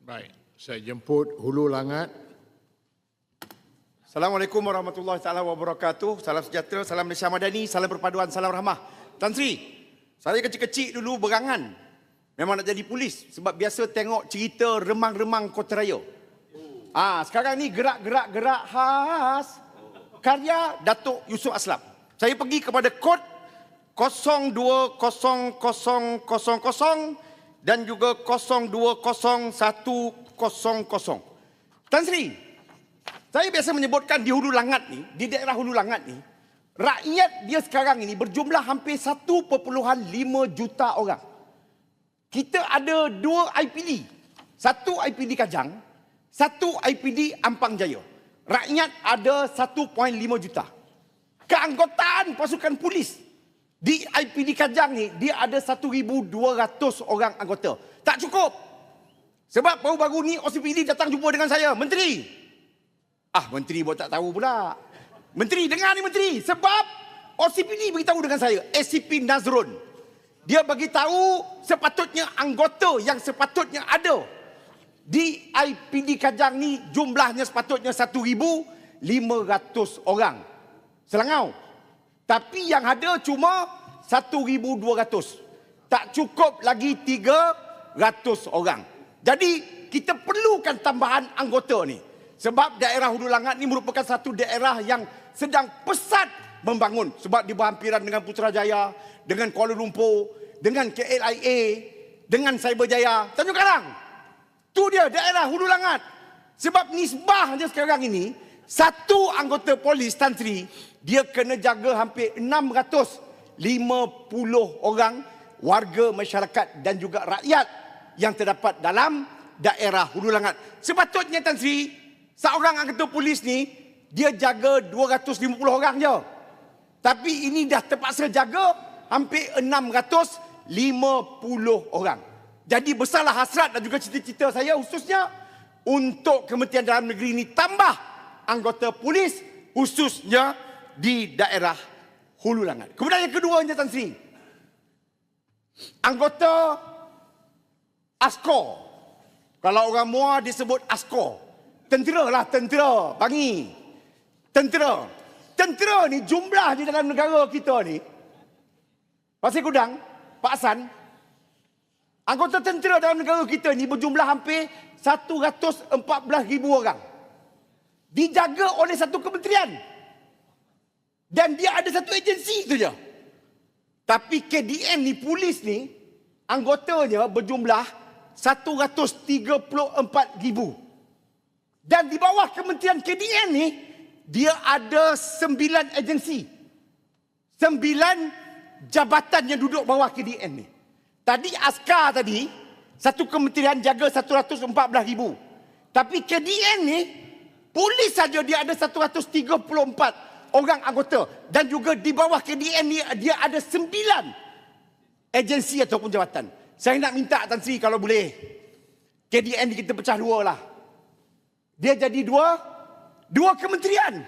Baik, saya jemput Hulu Langat. Assalamualaikum warahmatullahi taala wabarakatuh. Salam sejahtera, salam Malaysia Madani, salam perpaduan, salam rahmah. Tan Sri, saya kecil-kecil dulu berangan memang nak jadi polis sebab biasa tengok cerita remang-remang Kota Raya. Sekarang ni gerak-gerak khas karya Datuk Yusof Aslam. Saya pergi kepada kod 020000 dan juga 020100. Tan Sri, saya biasa menyebutkan di Hulu Langat ni, di daerah Hulu Langat ni, rakyat dia sekarang ini berjumlah hampir 1.5 juta orang. Kita ada 2 IPD. Satu IPD Kajang, satu IPD Ampang Jaya. Rakyat ada 1.5 juta. Keanggotaan pasukan polis di IPD Kajang ni, dia ada 1,200 orang anggota. Tak cukup. Sebab baru-baru ni OCPD datang jumpa dengan saya. Menteri. Menteri buat tak tahu pula. Menteri, dengar ni Menteri. Sebab OCPD beritahu dengan saya, ACP Nazrun. Dia bagi tahu sepatutnya anggota yang sepatutnya ada di IPD Kajang ni jumlahnya sepatutnya 1,500 orang. Selangau. Tapi yang ada cuma 1,200. Tak cukup lagi 300 orang. Jadi kita perlukan tambahan anggota ni. Sebab daerah Hulu Langat ni merupakan satu daerah yang sedang pesat membangun. Sebab dia berhampiran dengan Putrajaya, dengan Kuala Lumpur, dengan KLIA, dengan Cyberjaya, Tanjung Karang. Tu dia daerah Hulu Langat. Sebab nisbahnya sekarang ini, satu anggota polis Tan Sri, dia kena jaga hampir 650 orang warga masyarakat dan juga rakyat yang terdapat dalam daerah Hulu Langat. Sepatutnya Tan Sri, seorang anggota polis ni, dia jaga 250 orang je. Tapi ini dah terpaksa jaga hampir 650 orang. Jadi besarlah hasrat dan juga cita-cita saya khususnya untuk Kementerian Dalam Negeri ini tambah anggota polis khususnya di daerah Hulu Langat. Kemudian yang keduanya Tan Sri, anggota ASKOR. Kalau orang Muar disebut ASKOR. Tentera lah, tentera. Bangi. Tentera. Tentera ni jumlah di dalam negara kita ni. Pasir Gudang, Pak Hasan. Anggota tentera dalam negara kita ni berjumlah hampir 114,000 orang. Dijaga oleh satu kementerian. Dan dia ada satu agensi tu je. Tapi KDN ni, polis ni, anggotanya berjumlah 134,000. Dan di bawah kementerian KDN ni, dia ada 9 agensi. 9 jabatan yang duduk bawah KDN ni. Tadi askar tadi, satu kementerian jaga 114,000. Tapi KDN ni, polis saja dia ada 134 orang anggota. Dan juga di bawah KDN ni, dia ada 9 agensi ataupun jabatan. Saya nak minta Tan Sri kalau boleh, KDN ni kita pecah dua lah. Dia jadi dua kementerian.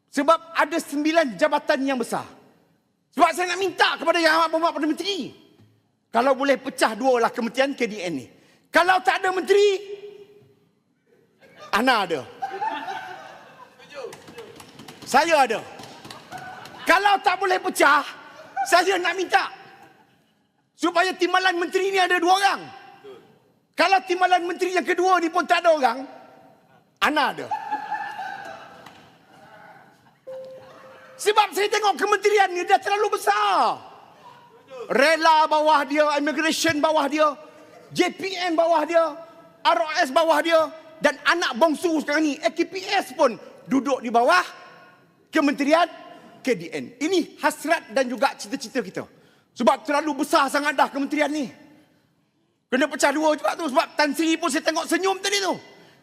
Sebab ada 9 jabatan yang besar. Sebab saya nak minta kepada Yang Amat Berhormat Perdana Menteri, kalau boleh pecah dua lah kementerian KDN ni. Kalau tak ada menteri, Ana ada. Saya ada. Kalau tak boleh pecah, saya nak minta supaya timbalan menteri ni ada 2 orang. Kalau timbalan menteri yang kedua ni pun tak ada orang, Ana ada. Sebab saya tengok kementerian ni dah terlalu besar. Rela bawah dia, immigration bawah dia, JPN bawah dia, ROS bawah dia, dan anak bongsu sekarang ni, AKPS pun duduk di bawah kementerian KDN. Ini hasrat dan juga cita-cita kita. Sebab terlalu besar sangat dah kementerian ni. Kena pecah dua juga tu. Sebab Tan Sri pun saya tengok senyum tadi tu.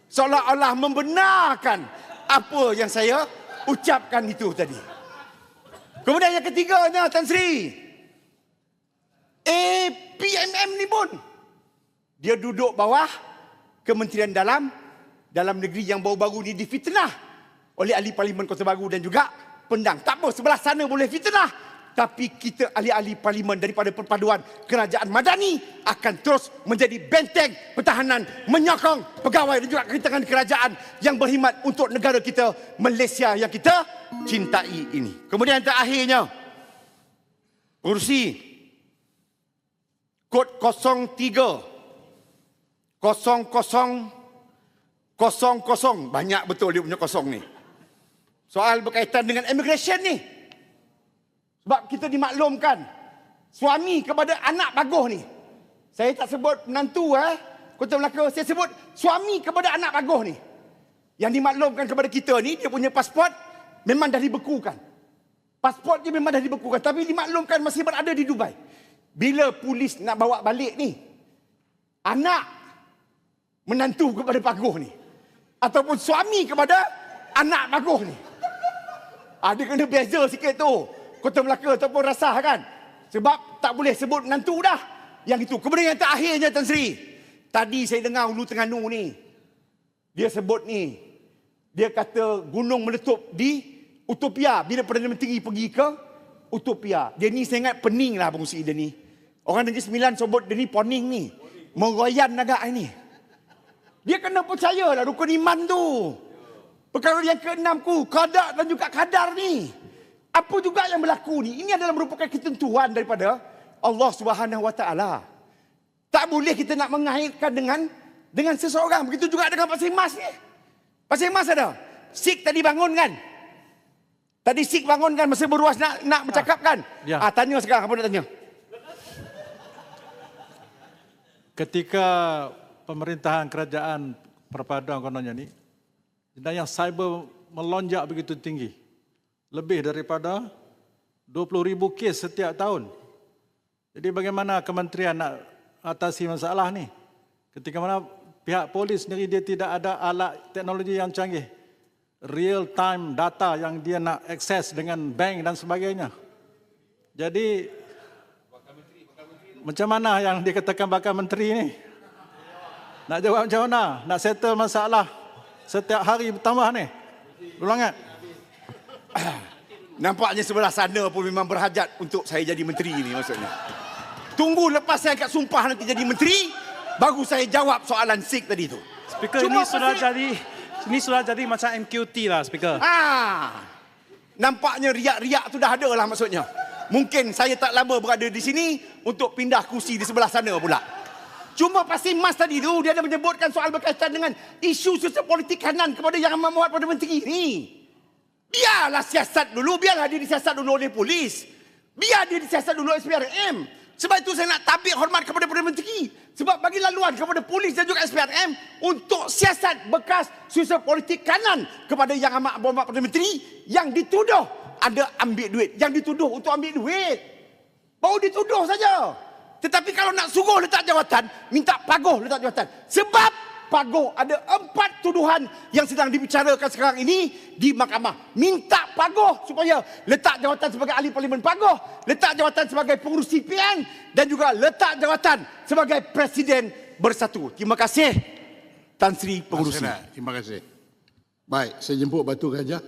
Seolah-olah membenarkan apa yang saya ucapkan itu tadi. Kemudian yang ketiganya Tan Sri, APMM ni pun dia duduk bawah Kementerian Dalam Negeri yang baru-baru ni difitnah oleh ahli Parlimen Kota Baru dan juga Pendang. Tak apa, sebelah sana boleh fitnah, Tapi kita ahli-ahli parlimen daripada perpaduan kerajaan madani akan terus menjadi benteng pertahanan menyokong pegawai dan juga kerentangan kerajaan yang berkhidmat untuk negara kita Malaysia yang kita cintai ini. Kemudian yang terakhirnya, kursi kod 03 0000, banyak betul dia punya kosong ni. Soal berkaitan dengan immigration ni. Sebab kita dimaklumkan suami kepada anak bagus ni. Saya tak sebut menantu Kota Melaka, saya sebut suami kepada anak bagus ni. Yang dimaklumkan kepada kita ni, dia punya pasport memang dah dibekukan. Pasport dia memang dah dibekukan, tapi dimaklumkan masih berada di Dubai. Bila polis nak bawa balik ni, anak menantu kepada bagus ni, ataupun suami kepada anak bagus ni, dia kena beza sikit tu. Kota Melaka ataupun Rasah kan. Sebab tak boleh sebut menantu dah. Yang itu. Kemudian yang terakhirnya Tan Sri. Tadi saya dengar Hulu Terengganu ni. Dia sebut ni. Dia kata gunung meletup di Utopia. Bila Perdana Menteri pergi ke Utopia. Dia ni saya ingat pening lah fungsi dia ni. Orang Negeri Sembilan sebut dia ni poning ni. Meroyan agak ni. Dia kena percaya lah rukun iman tu. Perkara yang keenam qada dan juga kadar ni. Apa juga yang berlaku ni? Ini adalah merupakan ketentuan daripada Allah Subhanahu Wa Taala. Tak boleh kita nak mengaitkan dengan seseorang. Begitu juga dengan Pasir Mas ni. Pasir Mas ada. Sik tadi bangun kan? Tadi Sik bangun kan masa beruas nak bercakap kan? Ya. Tanya sekarang, apa nak tanya? Ketika pemerintahan kerajaan perpaduan kononnya ni, jenayah cyber melonjak begitu tinggi. Lebih daripada 20,000 kes setiap tahun. Jadi bagaimana kementerian nak atasi masalah ni? Ketika mana pihak polis sendiri dia tidak ada alat teknologi yang canggih. Real time data yang dia nak akses dengan bank dan sebagainya. Jadi macam mana yang dikatakan bakal menteri ni? Nak jawab macam mana? Nak settle masalah setiap hari bertambah ni? Ulangan. Nampaknya sebelah sana pun memang berhajat untuk saya jadi menteri ni maksudnya. Tunggu lepas saya angkat sumpah nanti jadi menteri, baru saya jawab soalan Sik tadi tu. Speaker, ini sudah jadi macam MQT lah, Speaker. Nampaknya riak-riak tu dah ada lah maksudnya. Mungkin saya tak lama berada di sini untuk pindah kursi di sebelah sana pula. Cuma Pasir Mas tadi tu dia ada menyebutkan soal berkaitan dengan isu politik kanan kepada Yang Amat Mohd Perdana Menteri ni. Biarlah siasat dulu, biarlah dia disiasat dulu oleh polis. Biar dia disiasat dulu oleh SPRM. Sebab itu saya nak tabik hormat kepada Perdana Menteri. Sebab bagi laluan kepada polis dan juga SPRM untuk siasat bekas susah politik kanan kepada Yang Amat Mohd Perdana Menteri yang dituduh ada ambil duit. Yang dituduh untuk ambil duit. Baru dituduh saja. Tetapi kalau nak suruh letak jawatan, minta paguh letak jawatan. Sebab paguh ada 4 tuduhan yang sedang dibicarakan sekarang ini di mahkamah. Minta paguh supaya letak jawatan sebagai ahli parlimen paguh, letak jawatan sebagai pengurus CPN dan juga letak jawatan sebagai Presiden Bersatu. Terima kasih Tan Sri Pengurusi. Terima kasih. Baik, saya jemput Batu Gajah.